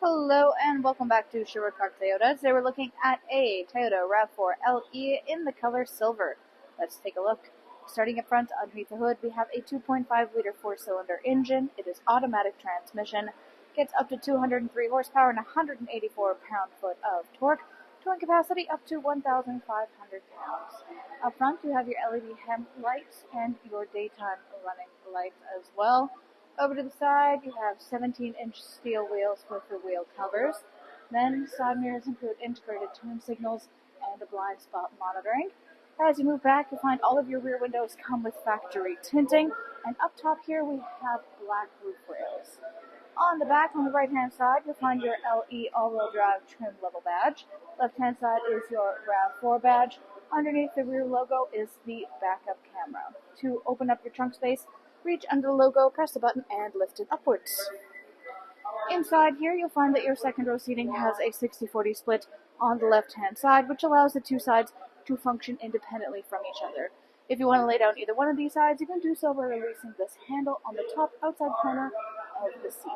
Hello and welcome back to Sherwood Park Toyota. Today we're looking at a Toyota RAV4 LE in the color silver. Let's take a look. Starting up front, underneath the hood, we have a 2.5-liter 4-cylinder engine. It is automatic transmission, gets up to 203 horsepower and 184 pound-foot of torque, towing capacity up to 1,500 pounds. Up front, you have your LED headlights and your daytime running lights as well. Over to the side, you have 17-inch steel wheels with the wheel covers. Then, side mirrors include integrated turn signals and a blind spot monitoring. As you move back, you'll find all of your rear windows come with factory tinting. And up top here, we have black roof rails. On the back, on the right-hand side, you'll find your LE all-wheel drive trim level badge. Left-hand side is your RAV4 badge. Underneath the rear logo is the backup camera. To open up your trunk space, reach under the logo, press the button, and lift it upwards. Inside here, you'll find that your second row seating has a 60-40 split on the left-hand side, which allows the two sides to function independently from each other. If you want to lay down either one of these sides, you can do so by releasing this handle on the top outside corner of the seat.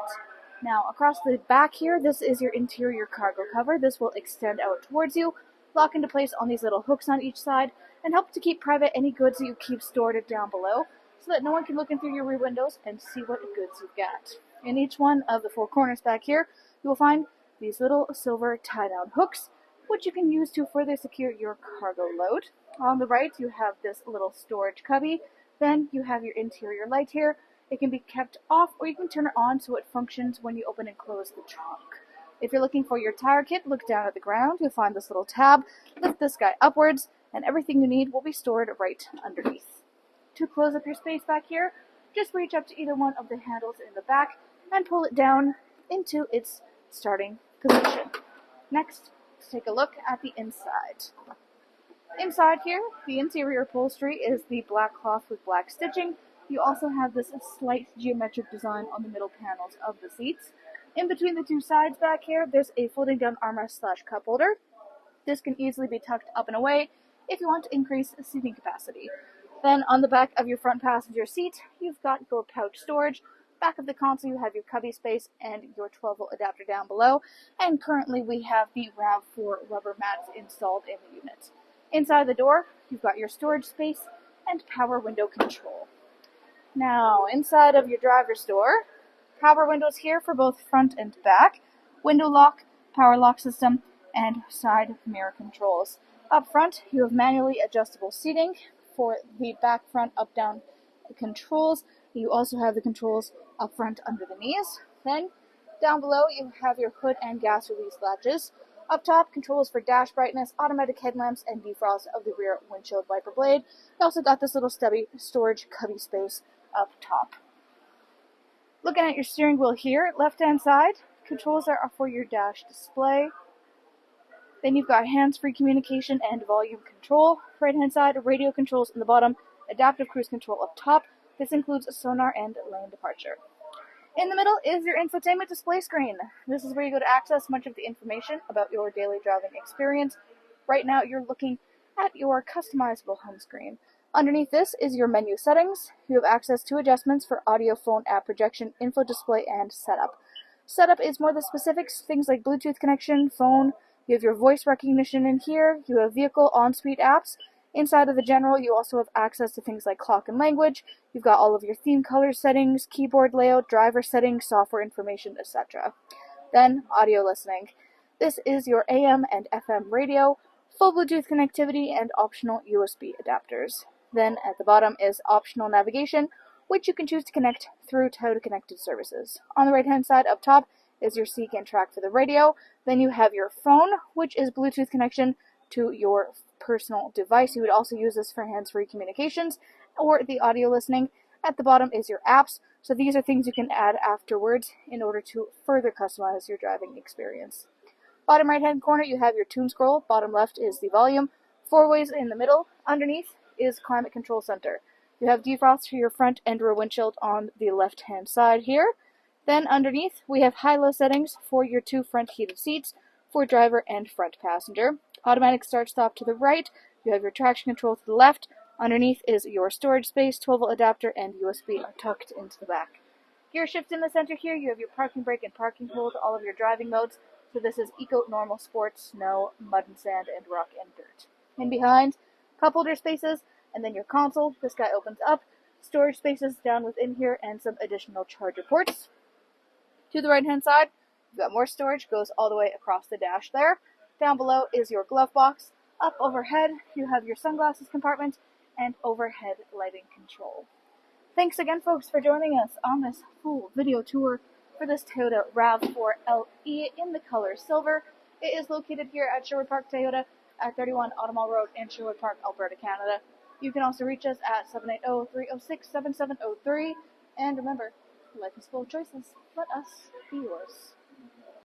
Now, across the back here, this is your interior cargo cover. This will extend out towards you, lock into place on these little hooks on each side, and help to keep private any goods that you keep stored down below, so that no one can look in through your rear windows and see what goods you've got. In each one of the four corners back here, you will find these little silver tie-down hooks, which you can use to further secure your cargo load. On the right, you have this little storage cubby. Then you have your interior light here. It can be kept off, or you can turn it on so it functions when you open and close the trunk. If you're looking for your tire kit, look down at the ground. You'll find this little tab. Lift this guy upwards, and everything you need will be stored right underneath. To close up your space back here, just reach up to either one of the handles in the back and pull it down into its starting position. Next, let's take a look at the inside. Inside here, the interior upholstery is the black cloth with black stitching. You also have this slight geometric design on the middle panels of the seats. In between the two sides back here, there's a folding down armrest / cup holder. This can easily be tucked up and away if you want to increase seating capacity. Then on the back of your front passenger seat, you've got your pouch storage. Back of the console, you have your cubby space and your 12-volt adapter down below. And currently we have the RAV4 rubber mats installed in the unit. Inside the door, you've got your storage space and power window control. Now, inside of your driver's door, power windows here for both front and back, window lock, power lock system, and side mirror controls. Up front, you have manually adjustable seating for the back, front, up, down controls. You also have the controls up front under the knees. Then, down below, you have your hood and gas release latches. Up top, controls for dash brightness, automatic headlamps, and defrost of the rear windshield wiper blade. You also got this little stubby storage cubby space up top. Looking at your steering wheel here, left-hand side, controls are for your dash display. Then you've got hands-free communication and volume control. Right-hand side, radio controls in the bottom, adaptive cruise control up top. This includes sonar and lane departure. In the middle is your infotainment display screen. This is where you go to access much of the information about your daily driving experience. Right now, you're looking at your customizable home screen. Underneath this is your menu settings. You have access to adjustments for audio, phone, app projection, info display, and setup. Setup is more the specifics, things like Bluetooth connection, phone. You have your voice recognition in here. You have vehicle on-suite apps. Inside of the general, you also have access to things like clock and language. You've got all of your theme color settings, keyboard layout, driver settings, software information, etc. Then, audio listening. This is your AM and FM radio, full Bluetooth connectivity, and optional USB adapters. Then, at the bottom is optional navigation, which you can choose to connect through Toyota Connected Services. On the right-hand side up top is your seek and track for the radio. Then you have your phone, which is Bluetooth connection to your personal device. You would also use this for hands-free communications or the audio listening. At the bottom is your apps. So these are things you can add afterwards in order to further customize your driving experience. Bottom right-hand corner, you have your tune scroll. Bottom left is the volume. Four ways in the middle. Underneath is climate control center. You have defrost for your front and rear windshield on the left-hand side here. Then underneath, we have high-low settings for your two front heated seats for driver and front passenger. Automatic start-stop to the right. You have your traction control to the left. Underneath is your storage space, 12-volt adapter, and USB are tucked into the back. Gear shift in the center here. You have your parking brake and parking hold, all of your driving modes. So this is Eco, Normal, Sport, Snow, Mud and Sand, and Rock and Dirt. In behind, cup holder spaces, and then your console. This guy opens up. Storage spaces down within here, and some additional charger ports. To the right-hand side, you've got more storage, goes all the way across the dash there. Down below is your glove box. Up overhead, you have your sunglasses compartment and overhead lighting control. Thanks again, folks, for joining us on this full video tour for this Toyota RAV4 LE in the color silver. It is located here at Sherwood Park Toyota at 31 Automall Road in Sherwood Park, Alberta, Canada. You can also reach us at 780-306-7703. And remember, life is full of choices. Let us be yours.